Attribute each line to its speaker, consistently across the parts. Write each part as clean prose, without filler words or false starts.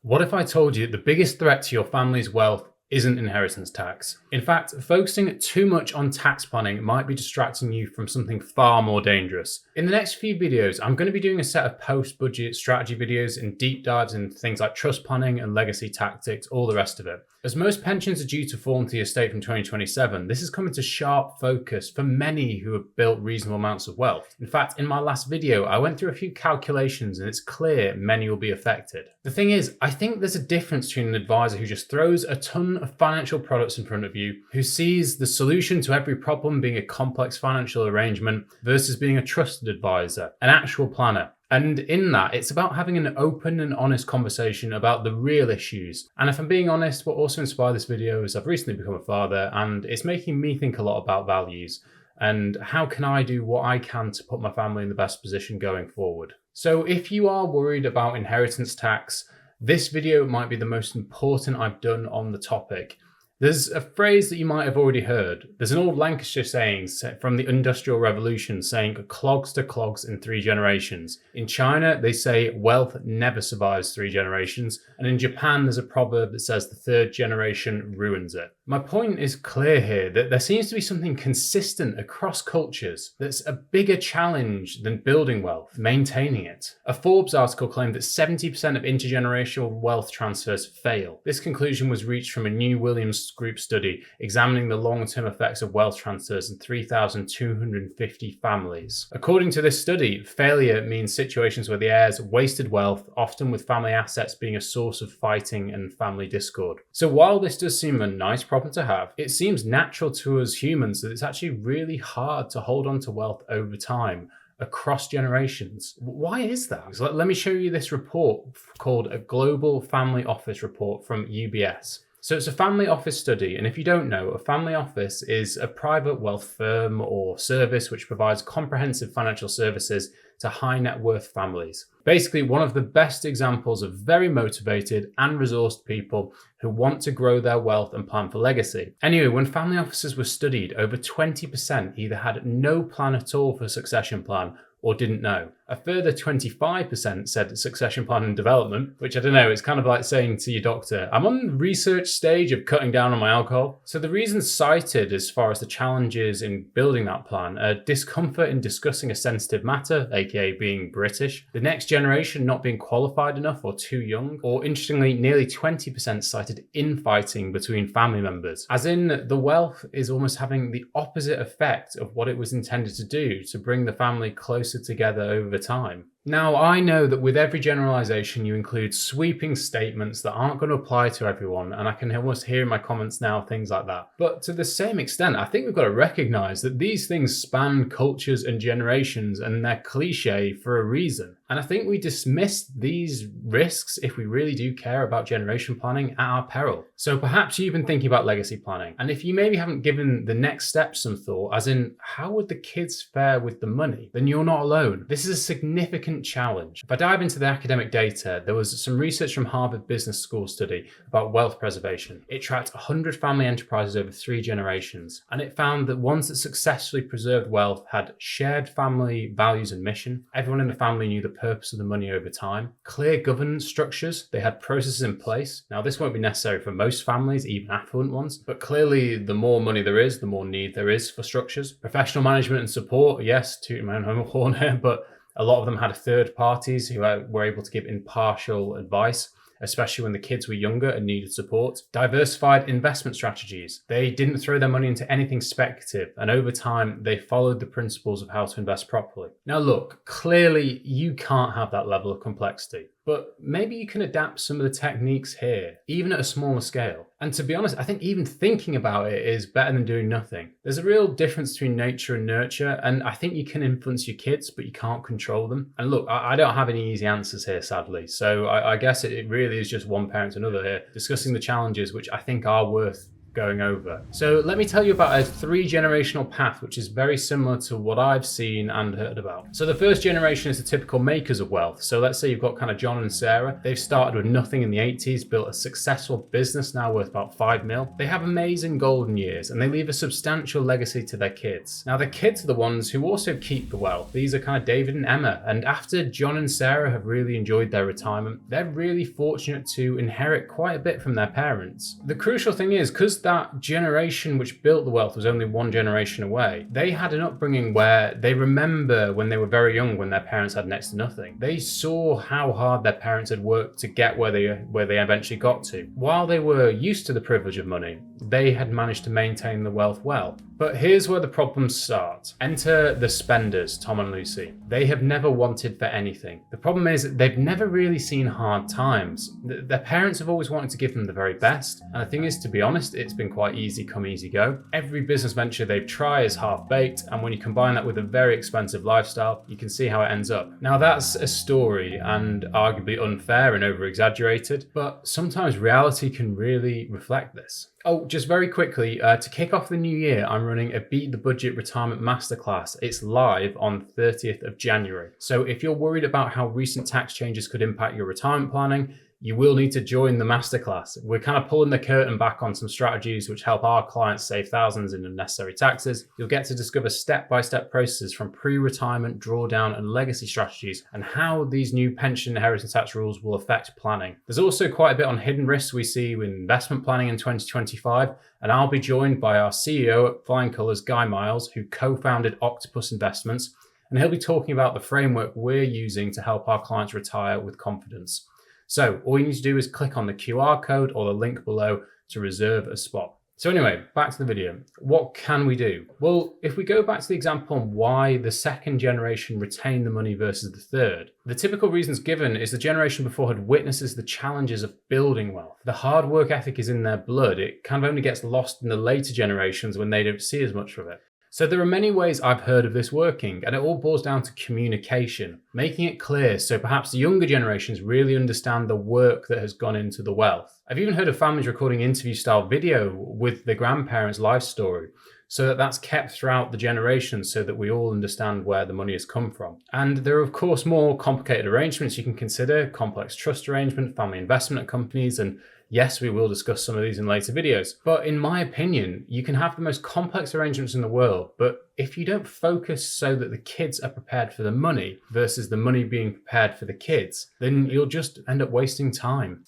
Speaker 1: What if I told you the biggest threat to your family's wealth isn't inheritance tax? In fact, focusing too much on tax planning might be distracting you from something far more dangerous. In the next few videos, I'm going to be doing a set of post-budget strategy videos and deep dives into things like trust planning and legacy tactics, all the rest of it. As most pensions are due to fall into the estate from 2027, this is coming to sharp focus for many who have built reasonable amounts of wealth. In fact, in my last video, I went through a few calculations and it's clear many will be affected. The thing is, I think there's a difference between an advisor who just throws a ton of financial products in front of you, who sees the solution to every problem being a complex financial arrangement, versus being a trusted advisor, an actual planner. And in that, it's about having an open and honest conversation about the real issues. And if I'm being honest, what also inspired this video is I've recently become a father, and it's making me think a lot about values and how can I do what I can to put my family in the best position going forward. So if you are worried about inheritance tax, this video might be the most important I've done on the topic. There's a phrase that you might have already heard. There's an old Lancashire saying from the Industrial Revolution saying clogs to clogs in 3 generations. In China, they say wealth never survives 3 generations. And in Japan, there's a proverb that says the 3rd generation ruins it. My point is clear here that there seems to be something consistent across cultures that's a bigger challenge than building wealth, maintaining it. A Forbes article claimed that 70% of intergenerational wealth transfers fail. This conclusion was reached from a new Williams Group study examining the long-term effects of wealth transfers in 3,250 families. According to this study, failure means situations where the heirs wasted wealth, often with family assets being a source of fighting and family discord. So while this does seem a nice problem to have, it seems natural to us humans that it's actually really hard to hold on to wealth over time across generations. Why is that? So let me show you this report called a Global Family Office Report from UBS. So it's a family office study, and if you don't know, a family office is a private wealth firm or service which provides comprehensive financial services to high net worth families. Basically, one of the best examples of very motivated and resourced people who want to grow their wealth and plan for legacy. Anyway, when family offices were studied, over 20% either had no plan at all for a succession plan or didn't know. A further 25% said succession plan and development, which I don't know, it's kind of like saying to your doctor, I'm on the research stage of cutting down on my alcohol. So the reasons cited as far as the challenges in building that plan are discomfort in discussing a sensitive matter, aka being British, the next generation not being qualified enough or too young, or interestingly, nearly 20% cited infighting between family members, as in the wealth is almost having the opposite effect of what it was intended to do to bring the family closer together over time. Now, I know that with every generalization, you include sweeping statements that aren't going to apply to everyone, and I can almost hear in my comments now things like that. But to the same extent, I think we've got to recognize that these things span cultures and generations, and they're cliche for a reason. And I think we dismiss these risks if we really do care about generation planning at our peril. So perhaps you've been thinking about legacy planning, and if you maybe haven't given the next step some thought, as in how would the kids fare with the money, then you're not alone. This is a significant challenge. If I dive into the academic data, there was some research from Harvard Business School study about wealth preservation. It tracked 100 family enterprises over 3 generations, and it found that ones that successfully preserved wealth had shared family values and mission. Everyone in the family knew the purpose of the money over time. Clear governance structures. They had processes in place. Now, this won't be necessary for most families, even affluent ones, but clearly the more money there is, the more need there is for structures. Professional management and support. Yes, to my own home horn here, but a lot of them had third parties who were able to give impartial advice, especially when the kids were younger and needed support. Diversified investment strategies. They didn't throw their money into anything speculative, and over time, they followed the principles of how to invest properly. Now look, clearly you can't have that level of complexity, but maybe you can adapt some of the techniques here, even at a smaller scale. And to be honest, I think even thinking about it is better than doing nothing. There's a real difference between nature and nurture, and I think you can influence your kids, but you can't control them. And look, I don't have any easy answers here, sadly. So I guess it really is just one parent to another here, discussing the challenges which I think are worth going over. So let me tell you about a 3-generational path, which is very similar to what I've seen and heard about. So the first generation is the typical makers of wealth. So let's say you've got kind of John and Sarah. They've started with nothing in the 80s, built a successful business now worth about 5 mil. They have amazing golden years and they leave a substantial legacy to their kids. Now the kids are the ones who also keep the wealth. These are kind of David and Emma. And after John and Sarah have really enjoyed their retirement, they're really fortunate to inherit quite a bit from their parents. The crucial thing is, because that generation which built the wealth was only 1 generation away, they had an upbringing where they remember when they were very young, when their parents had next to nothing. They saw how hard their parents had worked to get where they eventually got to. While they were used to the privilege of money, they had managed to maintain the wealth well. But here's where the problems start. Enter the spenders, Tom and Lucy. They have never wanted for anything. The problem is they've never really seen hard times. Their parents have always wanted to give them the very best. And the thing is, to be honest, it's been quite easy come, easy go. Every business venture they've tried is half-baked, and when you combine that with a very expensive lifestyle, you can see how it ends up. Now that's a story and arguably unfair and over-exaggerated, but sometimes reality can really reflect this. Oh, just very quickly, to kick off the new year, I'm running a Beat the Budget Retirement Masterclass. It's live on 30th of January. So if you're worried about how recent tax changes could impact your retirement planning, you will need to join the masterclass. We're kind of pulling the curtain back on some strategies which help our clients save thousands in unnecessary taxes. You'll get to discover step-by-step processes from pre-retirement, drawdown, and legacy strategies, and how these new pension inheritance tax rules will affect planning. There's also quite a bit on hidden risks we see with investment planning in 2025, and I'll be joined by our CEO at Flying Colours, Guy Miles, who co-founded Octopus Investments, and he'll be talking about the framework we're using to help our clients retire with confidence. So all you need to do is click on the QR code or the link below to reserve a spot. So anyway, back to the video. What can we do? Well, if we go back to the example on why the 2nd generation retained the money versus the 3rd, the typical reasons given is the generation before had witnesses the challenges of building wealth. The hard work ethic is in their blood. It kind of only gets lost in the later generations when they don't see as much of it. So there are many ways I've heard of this working, and it all boils down to communication, making it clear so perhaps the younger generations really understand the work that has gone into the wealth. I've even heard of families recording interview-style video with the grandparents' life story, so that that's kept throughout the generations so that we all understand where the money has come from. And there are of course more complicated arrangements you can consider, complex trust arrangement, family investment companies, and yes, we will discuss some of these in later videos. But in my opinion, you can have the most complex arrangements in the world, but if you don't focus so that the kids are prepared for the money versus the money being prepared for the kids, then you'll just end up wasting time.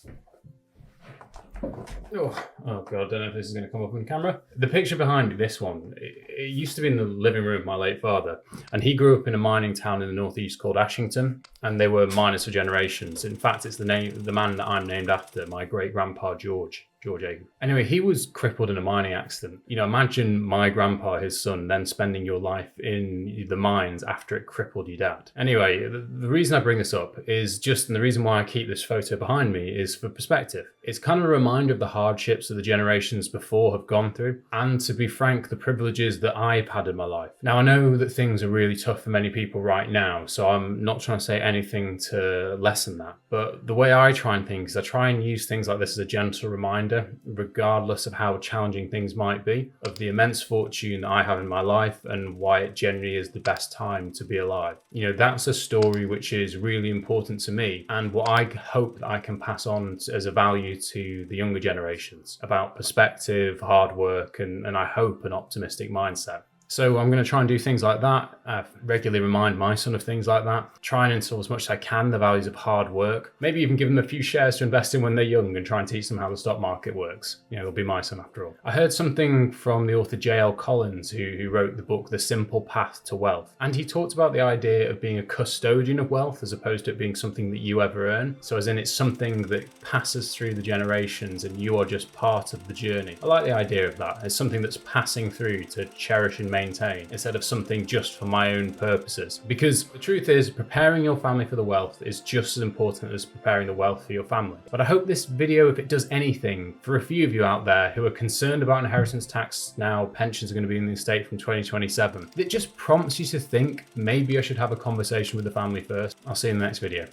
Speaker 1: Oh God, I don't know if this is going to come up on camera. The picture behind me, this one, it used to be in the living room of my late father, and he grew up in a mining town in the northeast called Ashington, and they were miners for generations. In fact, it's the man that I'm named after, my great grandpa George Agan. Anyway, he was crippled in a mining accident. You know, imagine my grandpa, his son, then spending your life in the mines after it crippled your dad. Anyway, the reason I bring this up is and the reason why I keep this photo behind me is for perspective. It's kind of a reminder of the hardships that the generations before have gone through, and to be frank, the privileges that I've had in my life. Now, I know that things are really tough for many people right now, so I'm not trying to say anything to lessen that. But the way I try and think is I try and use things like this as a gentle reminder, regardless of how challenging things might be, of the immense fortune that I have in my life and why it generally is the best time to be alive. You know, that's a story which is really important to me, and what I hope that I can pass on as a value to the younger generations about perspective, hard work, and I hope an optimistic mindset. So I'm going to try and do things like that, regularly remind my son of things like that, try and instill as much as I can the values of hard work, maybe even give them a few shares to invest in when they're young and try and teach them how the stock market works. You know, they'll be my son after all. I heard something from the author J.L. Collins, who wrote the book The Simple Path to Wealth, and he talked about the idea of being a custodian of wealth as opposed to it being something that you ever earn. So as in it's something that passes through the generations and you are just part of the journey. I like the idea of that. It's something that's passing through to cherish and maintain instead of something just for my own purposes. Because the truth is, preparing your family for the wealth is just as important as preparing the wealth for your family. But I hope this video, if it does anything for a few of you out there who are concerned about inheritance tax now, pensions are going to be in the estate from 2027, it just prompts you to think, maybe I should have a conversation with the family first. I'll see you in the next video.